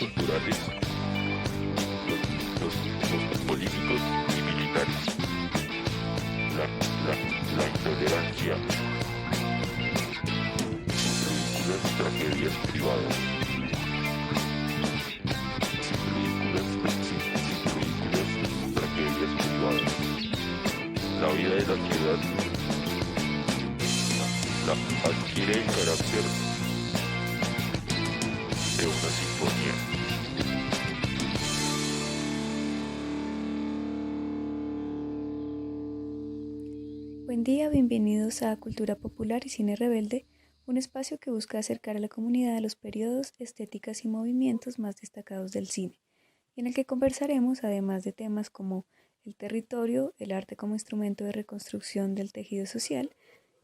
culturales, los políticos y militares, la intolerancia, ridículas tragedias privadas, ridículas tragedias privadas, la vida de la ciudad adquiere el carácter de una sinfonía. Buen día, bienvenidos a Cultura Popular y Cine Rebelde, un espacio que busca acercar a la comunidad a los periodos, estéticas y movimientos más destacados del cine, y en el que conversaremos además de temas como el territorio, el arte como instrumento de reconstrucción del tejido social,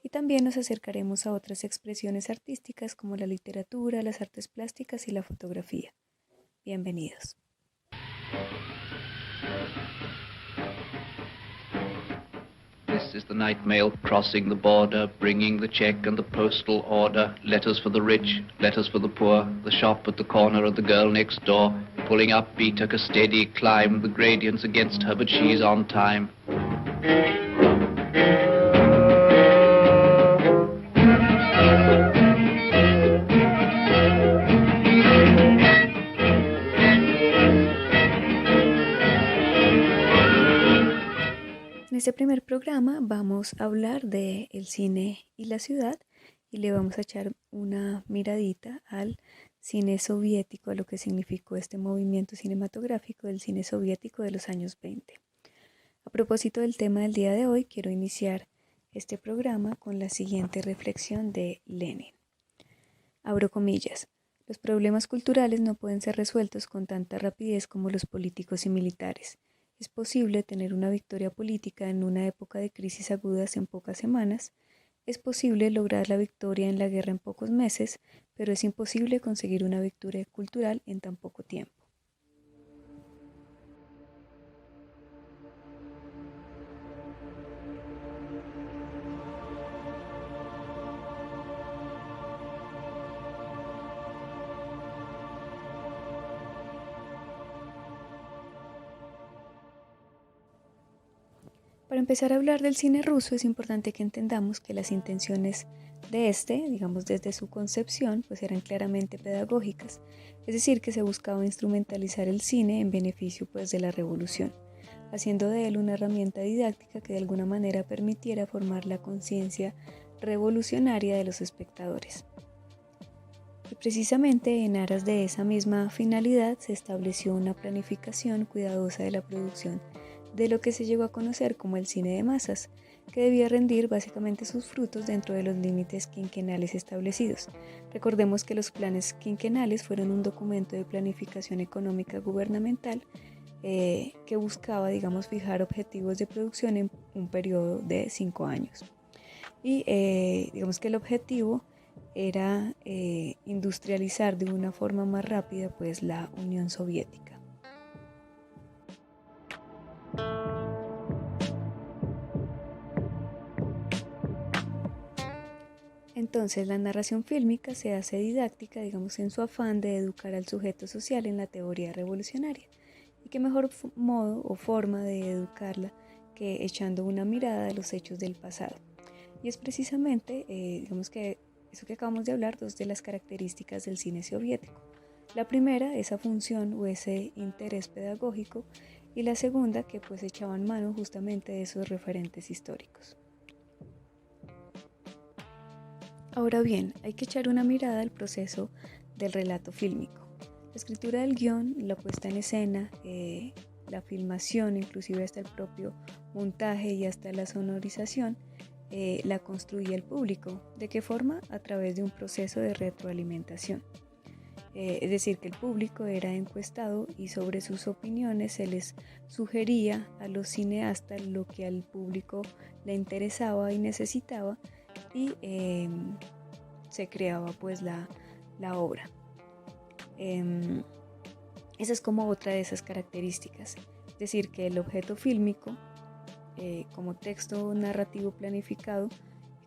y también nos acercaremos a otras expresiones artísticas como la literatura, las artes plásticas y la fotografía. Bienvenidos. This is the night mail crossing the border, bringing the check and the postal order, letters for the rich, letters for the poor, the shop at the corner and the girl next door, pulling up beat took a steady climb, the gradient's against her but she's on time. En este primer programa vamos a hablar de el cine y la ciudad y le vamos a echar una miradita al cine soviético, a lo que significó este movimiento cinematográfico del cine soviético de los años 20. A propósito del tema del día de hoy, quiero iniciar este programa con la siguiente reflexión de Lenin. Abro comillas. Los problemas culturales no pueden ser resueltos con tanta rapidez como los políticos y militares. Es posible tener una victoria política en una época de crisis agudas en pocas semanas. Es posible lograr la victoria en la guerra en pocos meses, pero es imposible conseguir una victoria cultural en tan poco tiempo. Para empezar a hablar del cine ruso es importante que entendamos que las intenciones de digamos desde su concepción, pues eran claramente pedagógicas, es decir, que se buscaba instrumentalizar el cine en beneficio pues de la revolución, haciendo de él una herramienta didáctica que de alguna manera permitiera formar la conciencia revolucionaria de los espectadores. Y precisamente en aras de esa misma finalidad se estableció una planificación cuidadosa de la producción de lo que se llegó a conocer como el cine de masas, que debía rendir básicamente sus frutos dentro de los límites quinquenales establecidos. Recordemos que los planes quinquenales fueron un documento de planificación económica gubernamental que buscaba, digamos, fijar objetivos de producción en un periodo de 5 años. Y digamos que el objetivo era industrializar de una forma más rápida pues la Unión Soviética. Entonces la narración fílmica se hace didáctica, digamos, en su afán de educar al sujeto social en la teoría revolucionaria. Y qué mejor modo o forma de educarla que echando una mirada a los hechos del pasado. Y es precisamente, digamos que eso que acabamos de hablar, dos de las características del cine soviético. La primera, esa función o ese interés pedagógico, y la segunda, que pues echaban mano justamente de esos referentes históricos. Ahora bien, hay que echar una mirada al proceso del relato fílmico. La escritura del guión, la puesta en escena, la filmación, inclusive hasta el propio montaje y hasta la sonorización, la construía el público. ¿De qué forma? A través de un proceso de retroalimentación. Es decir, que el público era encuestado y sobre sus opiniones se les sugería a los cineastas lo que al público le interesaba y necesitaba, y se creaba pues la obra. Esa es como otra de esas características, es decir, que el objeto fílmico como texto narrativo planificado,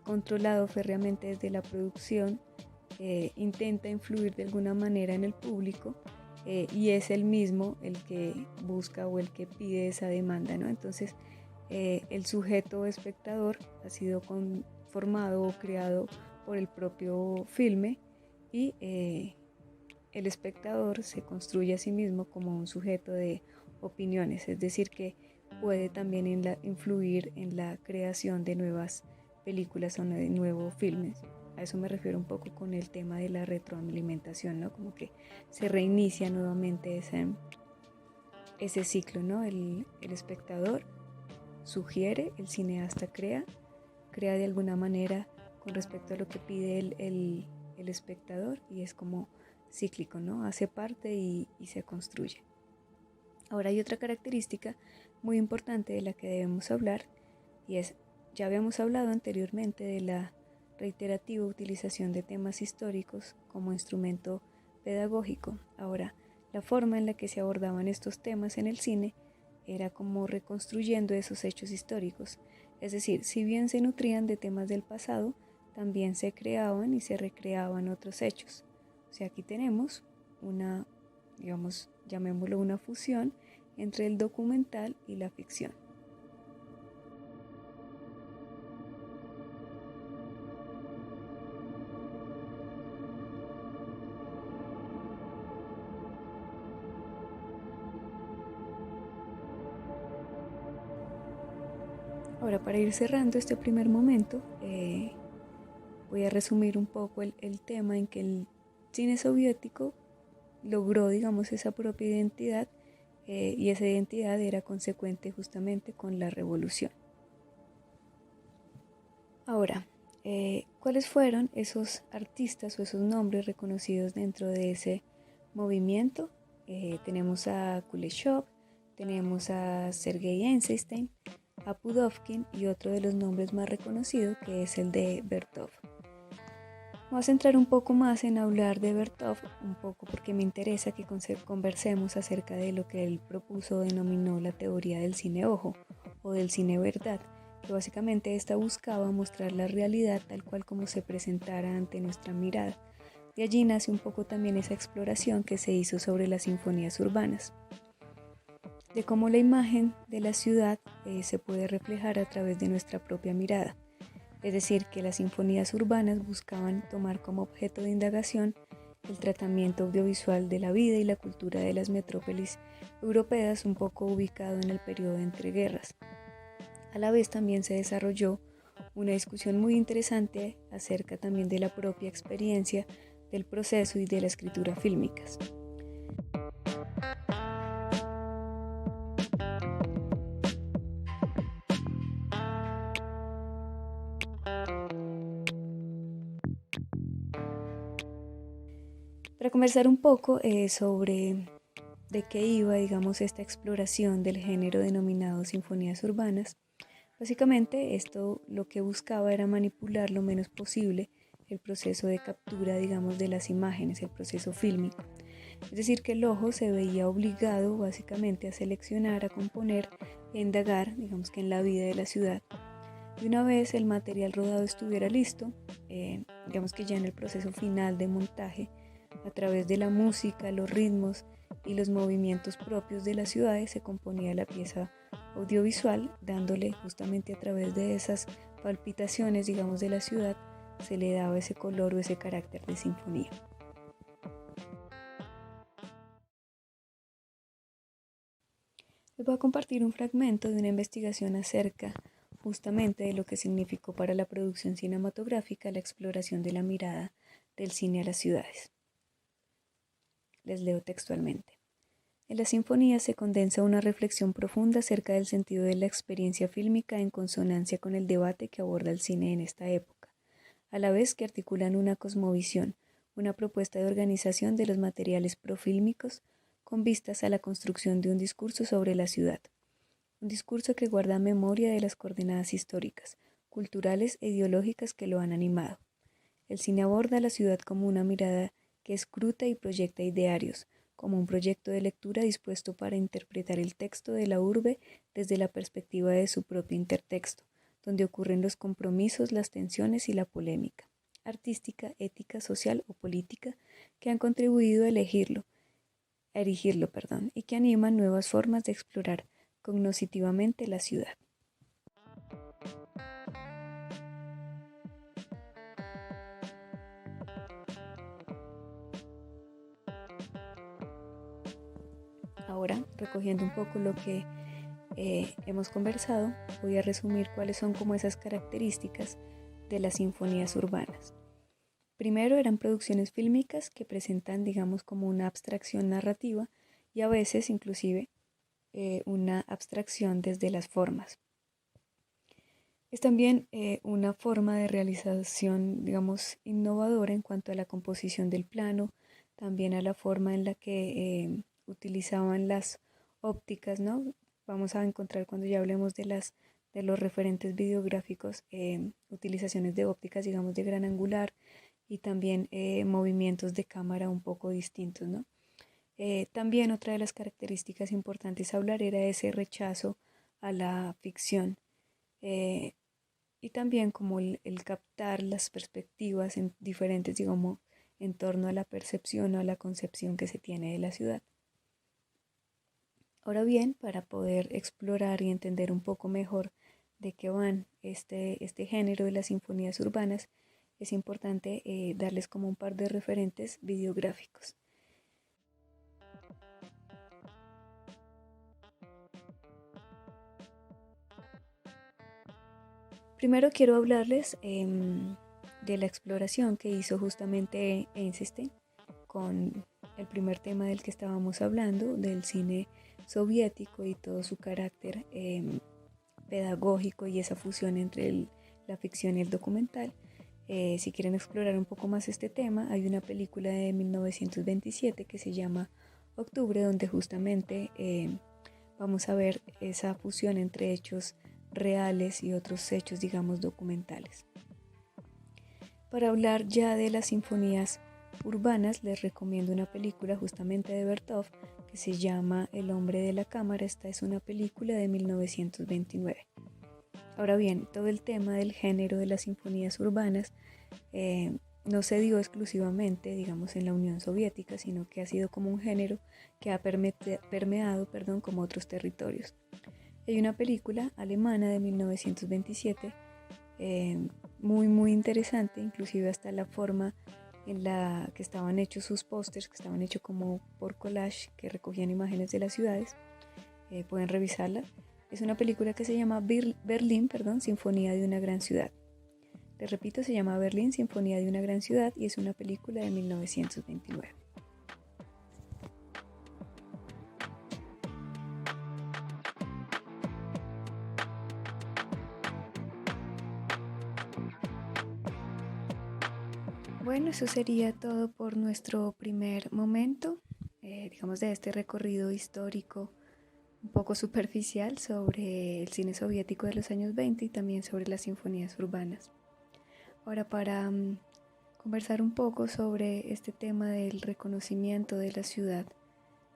controlado férreamente desde la producción, intenta influir de alguna manera en el público y es el mismo el que busca o el que pide esa demanda, ¿no? Entonces, el sujeto espectador ha sido conformado o creado por el propio filme y el espectador se construye a sí mismo como un sujeto de opiniones, es decir, que puede también influir en la creación de nuevas películas o de nuevos filmes. A eso me refiero un poco con el tema de la retroalimentación, ¿no? Como que se reinicia nuevamente ese ciclo, ¿no? El espectador sugiere, el cineasta crea de alguna manera con respecto a lo que pide el espectador y es como cíclico, ¿no? Hace parte y se construye. Ahora hay otra característica muy importante de la que debemos hablar y es, ya habíamos hablado anteriormente de la reiterativa utilización de temas históricos como instrumento pedagógico. Ahora, la forma en la que se abordaban estos temas en el cine era como reconstruyendo esos hechos históricos. Es decir, si bien se nutrían de temas del pasado, también se creaban y se recreaban otros hechos. O sea, aquí tenemos una, digamos, llamémoslo una fusión entre el documental y la ficción. Ahora, para ir cerrando este primer momento, voy a resumir un poco el tema en que el cine soviético logró, digamos, esa propia identidad y esa identidad era consecuente justamente con la revolución. Ahora, ¿cuáles fueron esos artistas o esos nombres reconocidos dentro de ese movimiento? Tenemos a Kuleshov, tenemos a Sergei Eisenstein, a Pudovkin y otro de los nombres más reconocidos que es el de Bertov. Vamos a entrar un poco más en hablar de Bertov, un poco porque me interesa que conversemos acerca de lo que él propuso o denominó la teoría del cine ojo o del cine verdad, que básicamente esta buscaba mostrar la realidad tal cual como se presentara ante nuestra mirada. De allí nace un poco también esa exploración que se hizo sobre las sinfonías urbanas, de cómo la imagen de la ciudad se puede reflejar a través de nuestra propia mirada. Es decir, que las sinfonías urbanas buscaban tomar como objeto de indagación el tratamiento audiovisual de la vida y la cultura de las metrópolis europeas, un poco ubicado en el periodo de entreguerras. A la vez también se desarrolló una discusión muy interesante acerca también de la propia experiencia del proceso y de la escritura fílmicas. Para conversar un poco sobre de qué iba, digamos, esta exploración del género denominado sinfonías urbanas, básicamente esto lo que buscaba era manipular lo menos posible el proceso de captura, digamos, de las imágenes, el proceso fílmico. Es decir, que el ojo se veía obligado básicamente a seleccionar, a componer e indagar, digamos que en la vida de la ciudad. Y una vez el material rodado estuviera listo, digamos que ya en el proceso final de montaje, a través de la música, los ritmos y los movimientos propios de las ciudades se componía la pieza audiovisual, dándole justamente a través de esas palpitaciones, digamos, de la ciudad, se le daba ese color o ese carácter de sinfonía. Les voy a compartir un fragmento de una investigación acerca justamente de lo que significó para la producción cinematográfica la exploración de la mirada del cine a las ciudades. Les leo textualmente. En la sinfonía se condensa una reflexión profunda acerca del sentido de la experiencia fílmica en consonancia con el debate que aborda el cine en esta época, a la vez que articulan una cosmovisión, una propuesta de organización de los materiales profílmicos con vistas a la construcción de un discurso sobre la ciudad, un discurso que guarda memoria de las coordenadas históricas, culturales e ideológicas que lo han animado. El cine aborda la ciudad como una mirada que escruta y proyecta idearios, como un proyecto de lectura dispuesto para interpretar el texto de la urbe desde la perspectiva de su propio intertexto, donde ocurren los compromisos, las tensiones y la polémica, artística, ética, social o política, que han contribuido a elegirlo, erigirlo, perdón, y que animan nuevas formas de explorar cognitivamente la ciudad. Ahora, recogiendo un poco lo que hemos conversado, voy a resumir cuáles son como esas características de las sinfonías urbanas. Primero, eran producciones fílmicas que presentan, digamos, como una abstracción narrativa y a veces inclusive una abstracción desde las formas. Es también una forma de realización, digamos, innovadora en cuanto a la composición del plano, también a la forma en la que utilizaban las ópticas, ¿no? Vamos a encontrar cuando ya hablemos de los referentes videográficos, utilizaciones de ópticas, digamos, de gran angular y también movimientos de cámara un poco distintos, ¿no? También otra de las características importantes a hablar era ese rechazo a la ficción y también como el captar las perspectivas en diferentes, digamos, en torno a la percepción o a la concepción que se tiene de la ciudad. Ahora bien, para poder explorar y entender un poco mejor de qué van este género de las sinfonías urbanas, es importante darles como un par de referentes videográficos. Primero quiero hablarles de la exploración que hizo justamente Einstein con el primer tema del que estábamos hablando, del cine soviético y todo su carácter pedagógico y esa fusión entre la ficción y el documental. Si quieren explorar un poco más este tema, hay una película de 1927 que se llama Octubre, donde justamente vamos a ver esa fusión entre hechos reales y otros hechos, digamos, documentales. Para hablar ya de las sinfonías urbanas, les recomiendo una película justamente de Bertov que se llama El hombre de la cámara. Esta es una película de 1929. Ahora bien, todo el tema del género de las sinfonías urbanas no se dio exclusivamente, digamos, en la Unión Soviética, sino que ha sido como un género que ha permeado, como otros territorios. Hay una película alemana de 1927 muy interesante, inclusive hasta la forma en la que estaban hechos sus pósters, que estaban hechos como por collage, que recogían imágenes de las ciudades. Pueden revisarla. Es una película que se llama Berlín, Sinfonía de una gran ciudad. Les repito, se llama Berlín, Sinfonía de una gran ciudad y es una película de 1929. Bueno, eso sería todo por nuestro primer momento, digamos, de este recorrido histórico un poco superficial sobre el cine soviético de los años 20 y también sobre las sinfonías urbanas. Ahora, para conversar un poco sobre este tema del reconocimiento de la ciudad,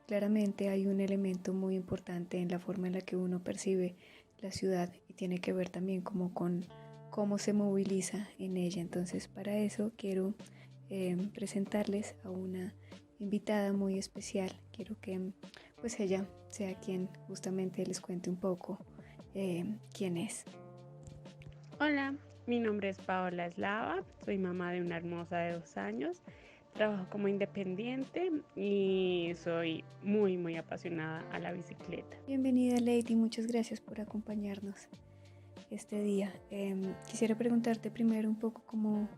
claramente hay un elemento muy importante en la forma en la que uno percibe la ciudad y tiene que ver también como con cómo se moviliza en ella. Entonces, para eso quiero presentarles a una invitada muy especial. Quiero que pues ella sea quien justamente les cuente un poco quién es. Hola, mi nombre es Paola Eslava, soy mamá de una hermosa de 2 años, trabajo como independiente y soy muy apasionada a la bicicleta. Bienvenida Lady, muchas gracias por acompañarnos este día. Quisiera preguntarte primero un poco como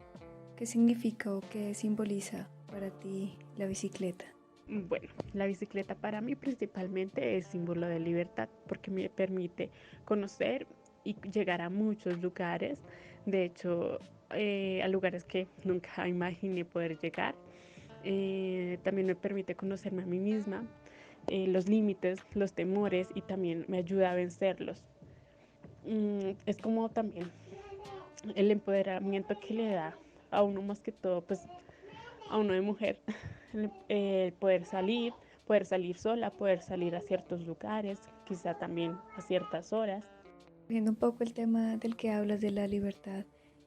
qué significa o qué simboliza para ti la bicicleta. Bueno, la bicicleta para mí principalmente es símbolo de libertad porque me permite conocer y llegar a muchos lugares, de hecho a lugares que nunca imaginé poder llegar. También me permite conocerme a mí misma, los límites, los temores y también me ayuda a vencerlos. Es como también el empoderamiento que le da a uno más que todo, pues a uno de mujer, poder salir sola, poder salir a ciertos lugares, quizá también a ciertas horas. Viendo un poco el tema del que hablas de la libertad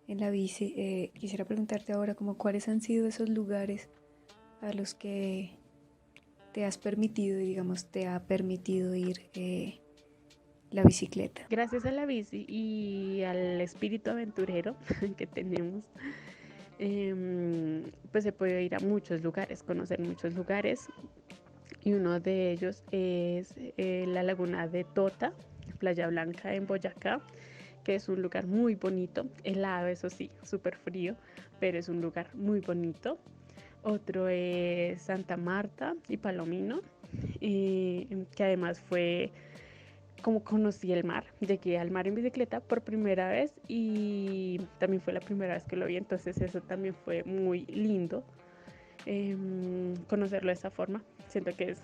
en la bici, quisiera preguntarte ahora como cuáles han sido esos lugares a los que te has permitido, digamos, te ha permitido ir la bicicleta? Gracias a la bici y al espíritu aventurero que tenemos, pues he podido ir a muchos lugares, conocer muchos lugares, y uno de ellos es la laguna de Tota, Playa Blanca en Boyacá, que es un lugar muy bonito, helado, eso sí, súper frío, pero es un lugar muy bonito. Otro es Santa Marta y Palomino, que además fue como conocí el mar. Llegué al mar en bicicleta por primera vez y también fue la primera vez que lo vi, entonces eso también fue muy lindo, conocerlo de esa forma. Siento que es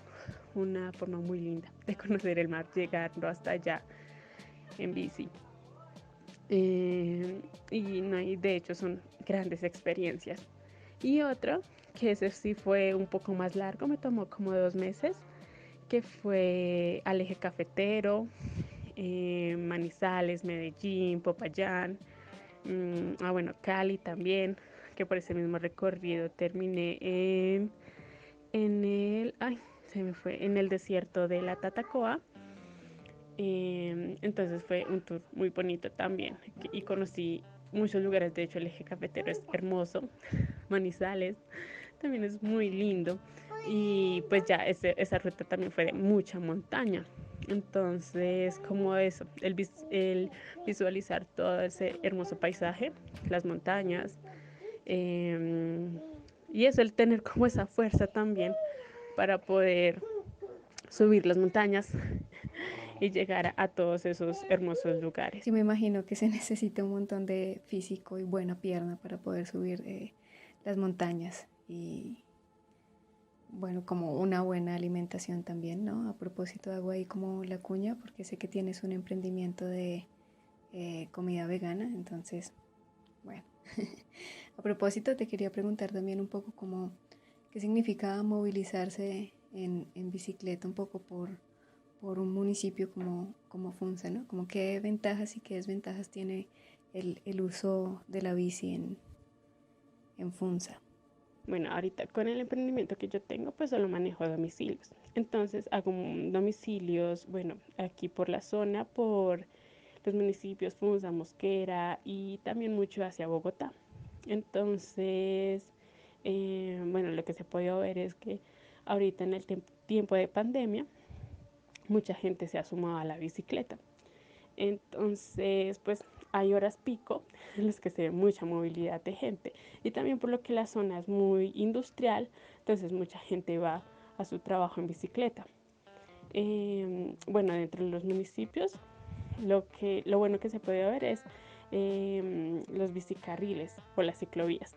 una forma muy linda de conocer el mar, llegando hasta allá en bici. Y, no, y de hecho son grandes experiencias. Y otro, que ese sí fue un poco más largo, me tomó como 2 meses, que fue al eje cafetero, Manizales, Medellín, Popayán, bueno, Cali también, que por ese mismo recorrido terminé en el, ay, se me fue, en el desierto de la Tatacoa. Entonces fue un tour muy bonito también y conocí muchos lugares. De hecho, el eje cafetero es hermoso, Manizales también es muy lindo, y pues ya esa ruta también fue de mucha montaña. Entonces, como eso, el visualizar todo ese hermoso paisaje, las montañas, y eso, el tener como esa fuerza también para poder subir las montañas y llegar a todos esos hermosos lugares. Sí, me imagino que se necesita un montón de físico y buena pierna para poder subir las montañas y, bueno, como una buena alimentación también, ¿no? A propósito, hago ahí como la cuña porque sé que tienes un emprendimiento de comida vegana, entonces, bueno. A propósito, te quería preguntar también un poco como qué significa movilizarse en bicicleta un poco por un municipio como Funza, ¿no? Como qué ventajas y qué desventajas tiene el uso de la bici en Funza. Bueno, ahorita con el emprendimiento que yo tengo, pues solo manejo domicilios. Entonces hago domicilios, bueno, aquí por la zona, por los municipios Funza, Mosquera y también mucho hacia Bogotá. Entonces, bueno, lo que se puede ver es que ahorita en el tiempo de pandemia, mucha gente se ha sumado a la bicicleta. Entonces, pues hay horas pico en las que se ve mucha movilidad de gente, y también por lo que la zona es muy industrial, entonces mucha gente va a su trabajo en bicicleta. Bueno, dentro de los municipios, lo bueno que se puede ver es los bicicarriles o las ciclovías,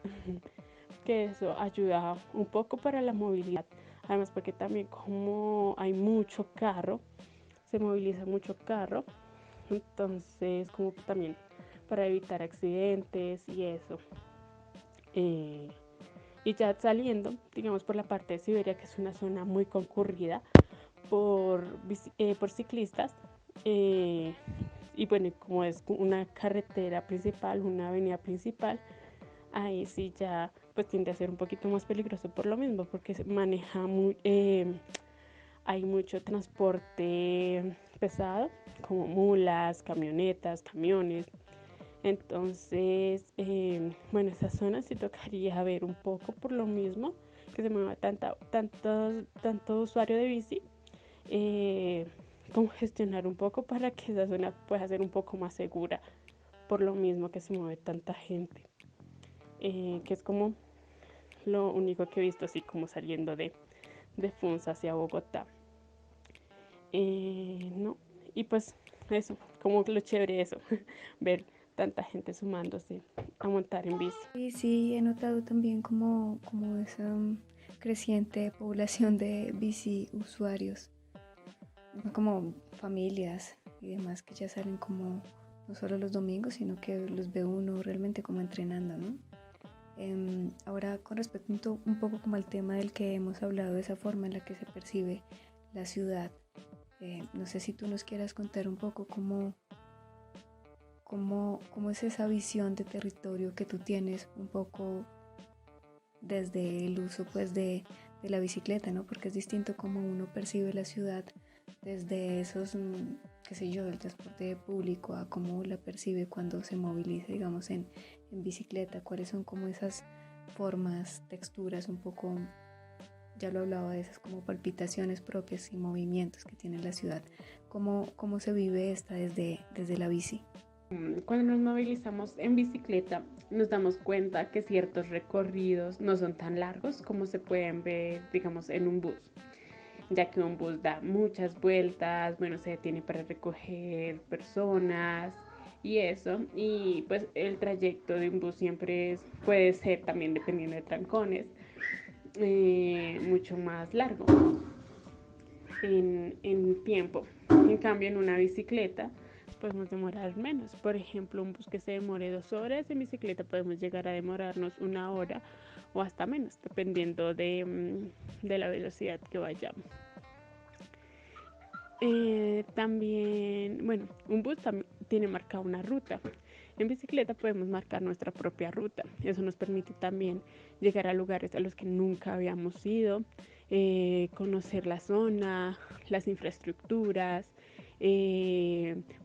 que eso ayuda un poco para la movilidad. Además, porque también como hay mucho carro, se moviliza mucho carro, entonces como también para evitar accidentes y eso. Y ya saliendo, digamos, por la parte de Siberia, que es una zona muy concurrida por ciclistas, y bueno, como es una carretera principal, una avenida principal, ahí sí ya pues tiende a ser un poquito más peligroso por lo mismo, porque se maneja hay mucho transporte pesado, como mulas, camionetas, camiones. Entonces, bueno, esa zona sí tocaría ver un poco por lo mismo, que se mueva tanto usuario de bici, congestionar un poco para que esa zona pueda ser un poco más segura, por lo mismo que se mueve tanta gente, que es como lo único que he visto así como saliendo de Funza hacia Bogotá. No, y pues eso, como lo chévere eso, ver tanta gente sumándose a montar en bici. Y sí, he notado también como esa creciente población de bici usuarios, como familias y demás que ya salen como no solo los domingos, sino que los ve uno realmente como entrenando, ¿no? Ahora, con respecto un poco como al tema del que hemos hablado, de esa forma en la que se percibe la ciudad, no sé si tú nos quieras contar un poco cómo es esa visión de territorio que tú tienes un poco desde el uso pues de de la bicicleta, ¿no? Porque es distinto como uno percibe la ciudad desde esos, qué sé yo, del transporte público a cómo la percibe cuando se moviliza, digamos, en bicicleta. ¿Cuáles son como esas formas, texturas, un poco, ya lo hablaba de esas como palpitaciones propias y movimientos que tiene la ciudad? ¿Cómo se vive esta desde la bici? Cuando nos movilizamos en bicicleta, nos damos cuenta que ciertos recorridos no son tan largos como se pueden ver, digamos, en un bus, ya que un bus da muchas vueltas, bueno, se detiene para recoger personas y eso, y pues el trayecto de un bus siempre puede ser, también dependiendo de trancones, mucho más largo en tiempo. En cambio, en una bicicleta podemos demorar menos. Por ejemplo, un bus que se demore 2 horas, en bicicleta podemos llegar a demorarnos 1 hora o hasta menos, dependiendo de la velocidad que vayamos. También, bueno, un bus también tiene marcada una ruta. En bicicleta podemos marcar nuestra propia ruta. Eso nos permite también llegar a lugares a los que nunca habíamos ido, conocer la zona, las infraestructuras.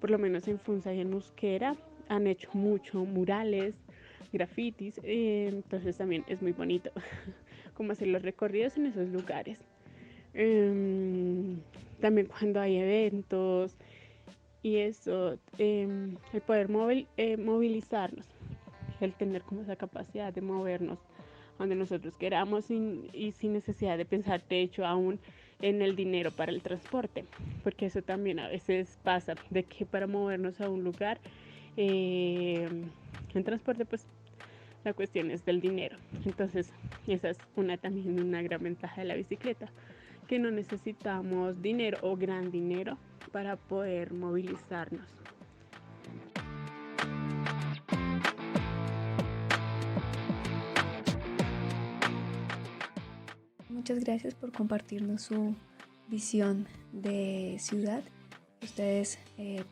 Por lo menos en Funza y en Mosquera han hecho mucho murales, grafitis, entonces también es muy bonito como hacer los recorridos en esos lugares. También cuando hay eventos y eso, el poder movilizarnos, el tener como esa capacidad de movernos donde nosotros queramos y sin necesidad de pensar, de hecho, aún en el dinero para el transporte, porque eso también a veces pasa, de que para movernos a un lugar en transporte, pues la cuestión es del dinero. Entonces esa es también una gran ventaja de la bicicleta, que no necesitamos dinero o gran dinero para poder movilizarnos. Muchas gracias por compartirnos su visión de ciudad. Ustedes,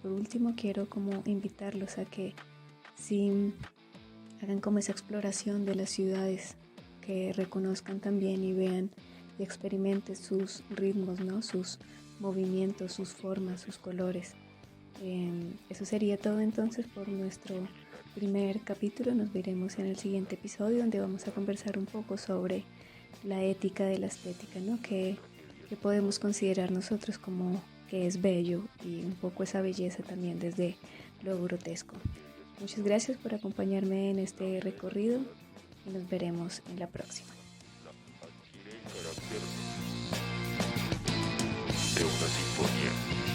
por último, quiero como invitarlos a que sí hagan como esa exploración de las ciudades, que reconozcan también y vean y experimenten sus ritmos, ¿no? Sus movimientos, sus formas, sus colores. Eso sería todo entonces por nuestro primer capítulo. Nos veremos en el siguiente episodio, donde vamos a conversar un poco sobre la ética de la estética, ¿no? Que podemos considerar nosotros como que es bello, y un poco esa belleza también desde lo grotesco. Muchas gracias por acompañarme en este recorrido y nos veremos en la próxima. Adquiere el carácter de una sinfonía.